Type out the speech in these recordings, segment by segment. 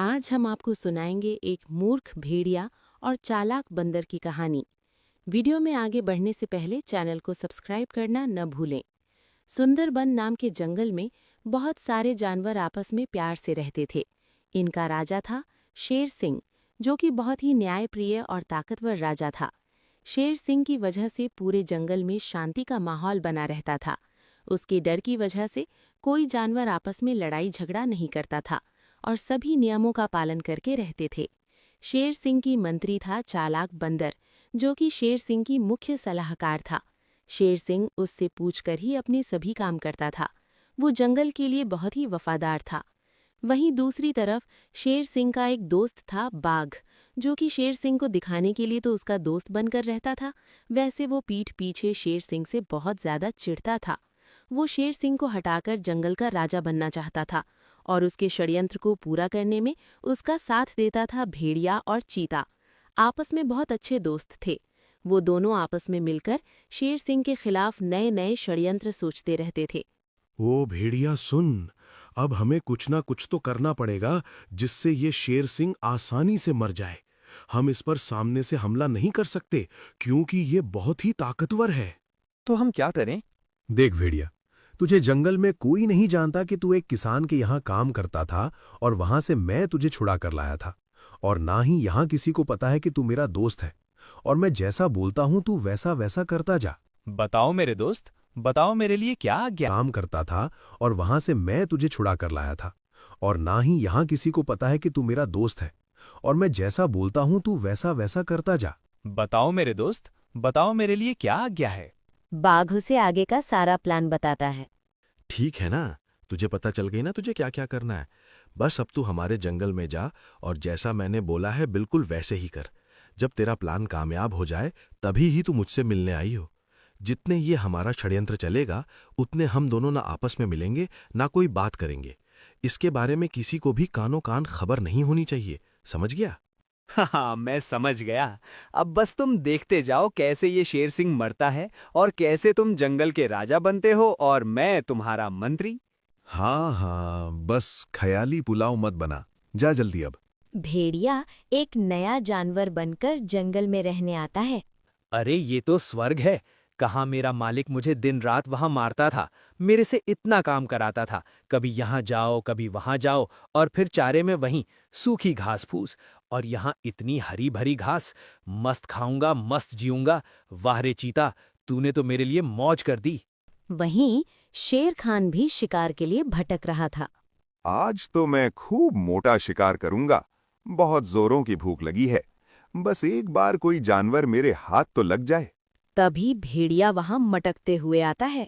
आज हम आपको सुनाएंगे एक मूर्ख भेड़िया और चालाक बंदर की कहानी। वीडियो में आगे बढ़ने से पहले चैनल को सब्सक्राइब करना न भूलें। सुंदरबन नाम के जंगल में बहुत सारे जानवर आपस में प्यार से रहते थे। इनका राजा था शेर सिंह, जो कि बहुत ही न्यायप्रिय और ताकतवर राजा था। शेर सिंह की वजह से पूरे जंगल में शांति का माहौल बना रहता था। उसके डर की वजह से कोई जानवर आपस में लड़ाई झगड़ा नहीं करता था और सभी नियमों का पालन करके रहते थे। शेर सिंह की मंत्री था चालाक बंदर, जो कि शेर सिंह की मुख्य सलाहकार था। शेर सिंह उससे पूछकर ही अपने सभी काम करता था। वो जंगल के लिए बहुत ही वफादार था। वहीं दूसरी तरफ शेर सिंह का एक दोस्त था बाघ, जो कि शेर सिंह को दिखाने के लिए तो उसका दोस्त बनकर रहता था, वैसे वो पीठ पीछे शेर सिंह से बहुत ज्यादा चिढ़ता था। वो शेर सिंह को हटाकर जंगल का राजा बनना चाहता था और उसके षड्यंत्र को पूरा करने में उसका साथ देता था भेड़िया और चीता। आपस में बहुत अच्छे दोस्त थे। वो दोनों आपस में मिलकर शेर सिंह के खिलाफ नए नए षड्यंत्र सोचते रहते थे। ओ भेड़िया सुन, अब हमें कुछ ना कुछ तो करना पड़ेगा जिससे ये शेर सिंह आसानी से मर जाए। हम इस पर सामने से हमला नहीं कर सकते क्योंकि ये बहुत ही ताकतवर है। तो हम क्या करें? देख भेड़िया, तुझे जंगल में कोई नहीं जानता कि तू एक किसान के यहाँ काम करता था और वहां से मैं तुझे छुड़ा कर लाया था। और ना ही यहाँ किसी को पता है कि तू मेरा दोस्त है और मैं जैसा बोलता हूं तू वैसा वैसा करता जा। बताओ मेरे दोस्त, बताओ मेरे लिए क्या आज्ञा। काम करता था और वहां से मैं तुझे छुड़ा कर लाया था और ना ही यहाँ किसी को पता है कि तू मेरा दोस्त है और मैं जैसा बोलता हूं तू वैसा वैसा करता जा। बताओ मेरे दोस्त, बताओ मेरे लिए क्या आज्ञा है। बाघ उसे आगे का सारा प्लान बताता है। ठीक है ना, तुझे पता चल गई ना तुझे क्या क्या करना है। बस अब तू हमारे जंगल में जा और जैसा मैंने बोला है बिल्कुल वैसे ही कर। जब तेरा प्लान कामयाब हो जाए तभी ही तू मुझसे मिलने आई हो। जितने ये हमारा षड्यंत्र चलेगा उतने हम दोनों ना आपस में मिलेंगे ना कोई बात करेंगे। इसके बारे में किसी को भी कानो कान खबर नहीं होनी चाहिए, समझ गया? हाँ, मैं समझ गया। अब बस तुम देखते जाओ कैसे ये शेर सिंह मरता है और कैसे तुम जंगल के राजा बनते हो और मैं तुम्हारा मंत्री। हाँ हाँ, बस ख्याली पुलाव मत बना, जा जल्दी अब। भेड़िया एक नया जानवर बनकर जंगल में रहने आता है। अरे ये तो स्वर्ग है। कहाँ मेरा मालिक मुझे दिन रात वहां मारता था, मेरे से इतना काम कराता था। कभी यहाँ जाओ कभी वहां जाओ और फिर चारे में वहीं सूखी घास फूस, और यहाँ इतनी हरी भरी घास। मस्त खाऊंगा मस्त जीऊंगा। वाह रे चीता, तूने तो मेरे लिए मौज कर दी। वहीं शेर खान भी शिकार के लिए भटक रहा था। आज तो मैं खूब मोटा शिकार करूंगा। बहुत जोरों की भूख लगी है। बस एक बार कोई जानवर मेरे हाथ तो लग जाए। तभी भेड़िया वहां मटकते हुए आता है।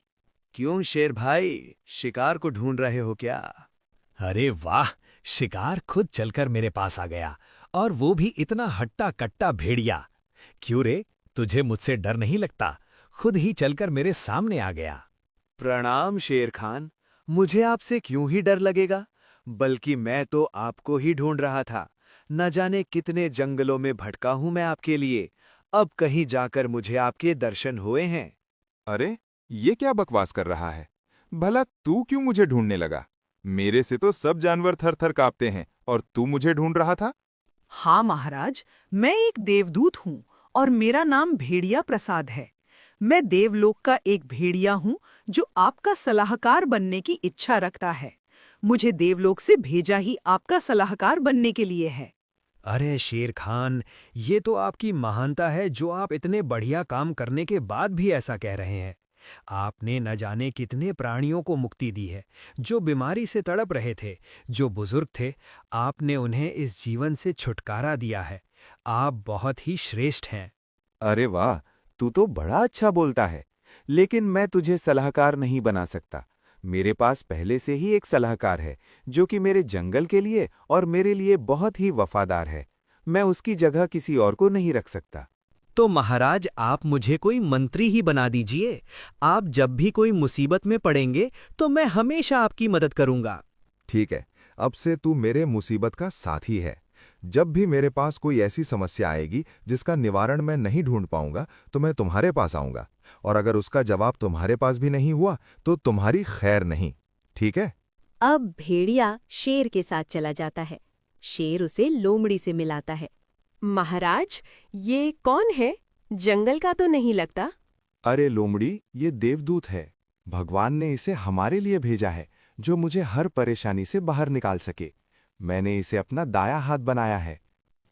क्यों शेर भाई, शिकार को ढूंढ रहे हो क्या? अरे वाह, शिकार खुद चलकर मेरे पास आ गया, और वो भी इतना हट्टा कट्टा भेड़िया। क्यों रे, तुझे मुझसे डर नहीं लगता? खुद ही चलकर मेरे सामने आ गया। प्रणाम शेर खान, मुझे आपसे क्यों ही डर लगेगा, बल्कि मैं तो आपको ही ढूंढ रहा था। न जाने कितने जंगलों में भटका हूं मैं आपके लिए। अब कहीं जाकर मुझे आपके दर्शन हुए हैं। अरे ये क्या बकवास कर रहा है? भला तू क्यों मुझे ढूंढने लगा? मेरे से तो सब जानवर थर थर कांपते हैं और तू मुझे ढूंढ रहा था? हाँ महाराज, मैं एक देवदूत हूँ और मेरा नाम भेड़िया प्रसाद है। मैं देवलोक का एक भेड़िया हूँ जो आपका सलाहकार बनने की इच्छा रखता है। मुझे देवलोक से भेजा ही आपका सलाहकार बनने के लिए है। अरे शेर खान, ये तो आपकी महानता है जो आप इतने बढ़िया काम करने के बाद भी ऐसा कह रहे हैं। आपने न जाने कितने प्राणियों को मुक्ति दी है, जो बीमारी से तड़प रहे थे, जो बुजुर्ग थे। आपने उन्हें इस जीवन से छुटकारा दिया है। आप बहुत ही श्रेष्ठ हैं। अरे वाह, तू तो बड़ा अच्छा बोलता है, लेकिन मैं तुझे सलाहकार नहीं बना सकता। मेरे पास पहले से ही एक सलाहकार है जो कि मेरे जंगल के लिए और मेरे लिए बहुत ही वफादार है। मैं उसकी जगह किसी और को नहीं रख सकता। तो महाराज, आप मुझे कोई मंत्री ही बना दीजिए। आप जब भी कोई मुसीबत में पड़ेंगे तो मैं हमेशा आपकी मदद करूंगा। ठीक है, अब से तू मेरे मुसीबत का साथी है। जब भी मेरे पास कोई ऐसी समस्या आएगी जिसका निवारण मैं नहीं ढूंढ पाऊंगा तो मैं तुम्हारे पास आऊंगा, और अगर उसका जवाब तुम्हारे पास भी नहीं हुआ तो तुम्हारी खैर नहीं। ठीक है? अब भेड़िया शेर के साथ चला जाता है। शेर उसे लोमड़ी से मिलाता है। महाराज, ये कौन है? जंगल का तो नहीं लगता। अरे लोमड़ी, ये देवदूत है। भगवान ने इसे हमारे लिए भेजा है, जो मुझे हर परेशानी से बाहर निकाल सके। मैंने इसे अपना दाया हाथ बनाया है।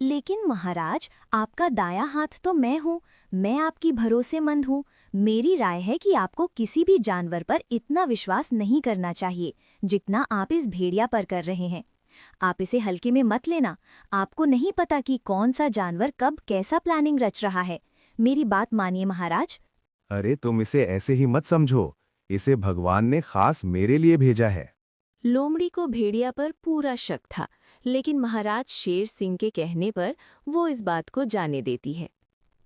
लेकिन महाराज, आपका दाया हाथ तो मैं हूँ। मैं आपकी भरोसेमंद हूँ। मेरी राय है कि आपको किसी भी जानवर पर इतना विश्वास नहीं करना चाहिए जितना आप इस भेड़िया पर कर रहे हैं। आप इसे हल्के में मत लेना। आपको नहीं पता कि कौन सा जानवर कब कैसा प्लानिंग रच रहा है। मेरी बात मानिए महाराज। अरे तुम इसे ऐसे ही मत समझो। इसे भगवान ने खास मेरे लिए भेजा है। लोमड़ी को भेड़िया पर पूरा शक था, लेकिन महाराज शेर सिंह के कहने पर वो इस बात को जाने देती है।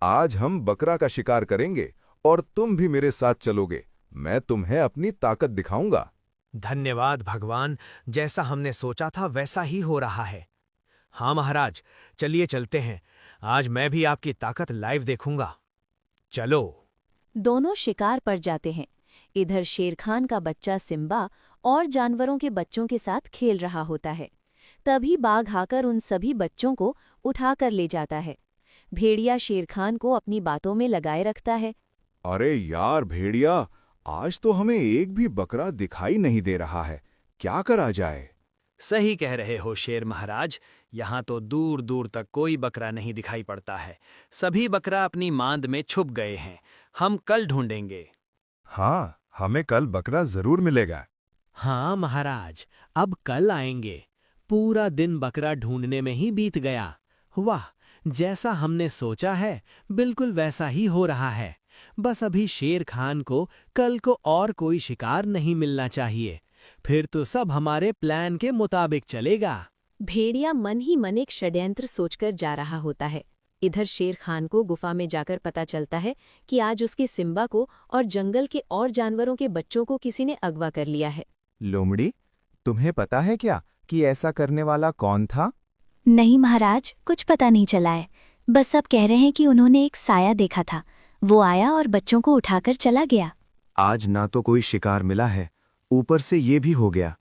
आज हम बकरा का शिकार करेंगे और तुम भी मेरे साथ चलोगे। मैं तुम्हें अपनी ताकत दिखाऊंगा। धन्यवाद भगवान, जैसा हमने सोचा था वैसा ही हो रहा है। हाँ महाराज, चलिए चलते हैं। आज मैं भी आपकी ताकत लाइव देखूंगा। चलो। दोनों शिकार पर जाते हैं। इधर शेर खान का बच्चा सिम्बा और जानवरों के बच्चों के साथ खेल रहा होता है। तभी बाघ आकर उन सभी बच्चों को उठाकर ले जाता है। भेड़िया शेर खान को अपनी बातों में लगाए रखता है। अरे यार भेड़िया, आज तो हमें एक भी बकरा दिखाई नहीं दे रहा है। क्या करा जाए? सही कह रहे हो शेर महाराज, यहाँ तो दूर दूर तक कोई बकरा नहीं दिखाई पड़ता है। सभी बकरा अपनी मांद में छुप गए हैं। हम कल ढूंढेंगे। हाँ, हमें कल बकरा जरूर मिलेगा। हाँ महाराज, अब कल आएंगे। पूरा दिन बकरा ढूंढने में ही बीत गया। वाह, जैसा हमने सोचा है बिल्कुल वैसा ही हो रहा है। बस अभी शेर खान को कल को और कोई शिकार नहीं मिलना चाहिए, फिर तो सब हमारे प्लान के मुताबिक चलेगा। भेड़िया मन ही मन एक षड्यंत्र सोचकर जा रहा होता है। इधर शेर खान को गुफा में जाकर पता चलता है कि आज उसके सिम्बा को और जंगल के और जानवरों के बच्चों को किसी ने अगवा कर लिया है। लोमड़ी, तुम्हें पता है क्या कि ऐसा करने वाला कौन था? नहीं महाराज, कुछ पता नहीं चला है। बस सब कह रहे हैं कि उन्होंने एक साया देखा था। वो आया और बच्चों को उठाकर चला गया। आज ना तो कोई शिकार मिला है, ऊपर से ये भी हो गया।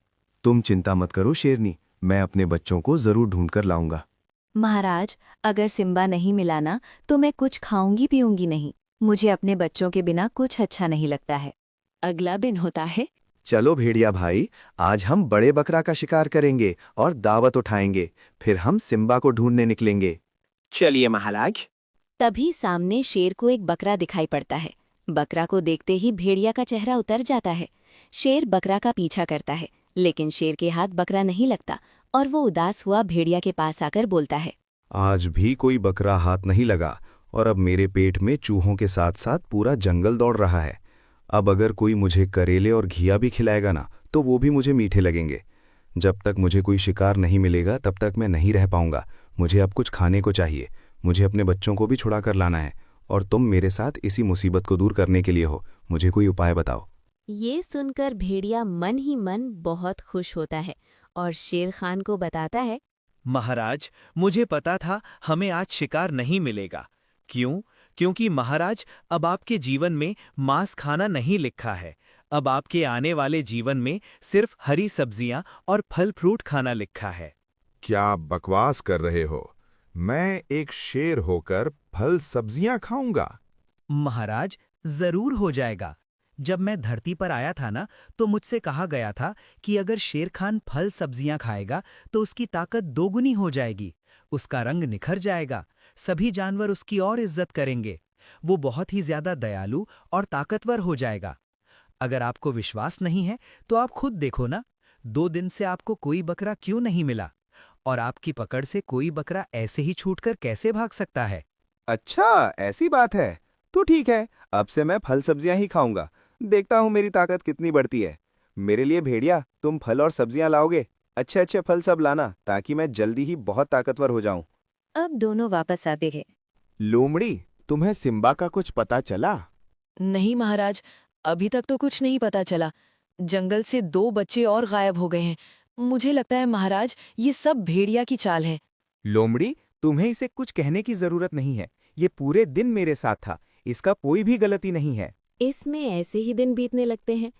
तुम चिंता मत करो शेरनी, मैं अपने बच्चों को जरूर ढूंढ कर लाऊंगा। महाराज, अगर सिम्बा नहीं मिलाना तो मैं कुछ खाऊंगी पीऊंगी नहीं। मुझे अपने बच्चों के बिना कुछ अच्छा नहीं लगता है। अगला दिन होता है। चलो भेड़िया भाई, आज हम बड़े बकरा का शिकार करेंगे और दावत उठाएंगे। फिर हम सिम्बा को ढूंढने निकलेंगे। चलिए महाराज। तभी सामने शेर को एक बकरा दिखाई पड़ता है। बकरा को देखते ही भेड़िया का चेहरा उतर जाता है। शेर बकरा का पीछा करता है, लेकिन शेर के हाथ बकरा नहीं लगता और वो उदास हुआ भेड़िया के पास आकर बोलता है, आज भी कोई बकरा हाथ नहीं लगा और अब मेरे पेट में चूहों के साथ साथ पूरा जंगल दौड़ रहा है। अब अगर कोई मुझे करेले और घिया भी खिलाएगा ना, तो वो भी मुझे मीठे लगेंगे। जब तक मुझे कोई शिकार नहीं मिलेगा तब तक मैं नहीं रह पाऊंगा। मुझे अब कुछ खाने को चाहिए। मुझे अपने बच्चों को भी छुड़ा कर लाना है और तुम मेरे साथ इसी मुसीबत को दूर करने के लिए हो। मुझे कोई उपाय बताओ। ये सुनकर भेड़िया मन ही मन बहुत खुश होता है और शेर खान को बताता है, महाराज, मुझे पता था हमें आज शिकार नहीं मिलेगा। क्यों? क्योंकि महाराज, अब आपके जीवन में मांस खाना नहीं लिखा है। अब आपके आने वाले जीवन में सिर्फ हरी सब्जियां और फल फ्रूट खाना लिखा है। क्या बकवास कर रहे हो? मैं एक शेर होकर फल सब्जियां खाऊंगा? महाराज, जरूर हो जाएगा। जब मैं धरती पर आया था ना, तो मुझसे कहा गया था कि अगर शेर खान फल सब्जियां खाएगा तो उसकी ताकत दोगुनी हो जाएगी, उसका रंग निखर जाएगा, सभी जानवर उसकी और इज्जत करेंगे, वो बहुत ही ज्यादा दयालु और ताकतवर हो जाएगा। अगर आपको विश्वास नहीं है तो आप खुद देखो ना, 2 दिन से आपको कोई बकरा क्यों नहीं मिला और आपकी पकड़ से कोई बकरा ऐसे ही छूटकर कैसे भाग सकता है? अच्छा, ऐसी बात है तो ठीक है, अब से मैं फल सब्जियां ही खाऊंगा। देखता हूँ मेरी ताकत कितनी बढ़ती है। मेरे लिए भेड़िया, तुम फल और सब्जियां लाओगे? अच्छे अच्छे फल सब लाना, ताकि मैं जल्दी ही बहुत ताकतवर हो जाऊं। अब दोनों वापस आते हैं। लोमड़ी, तुम्हें सिम्बा का कुछ पता चला? नहीं महाराज, अभी तक तो कुछ नहीं पता चला। जंगल से 2 बच्चे और गायब हो गए हैं। मुझे लगता है महाराज, ये सब भेड़िया की चाल है। लोमड़ी, तुम्हें इसे कुछ कहने की जरूरत नहीं है। ये पूरे दिन मेरे साथ था, इसका कोई भी गलती नहीं है। इसमें ऐसे ही दिन बीतने लगते हैं।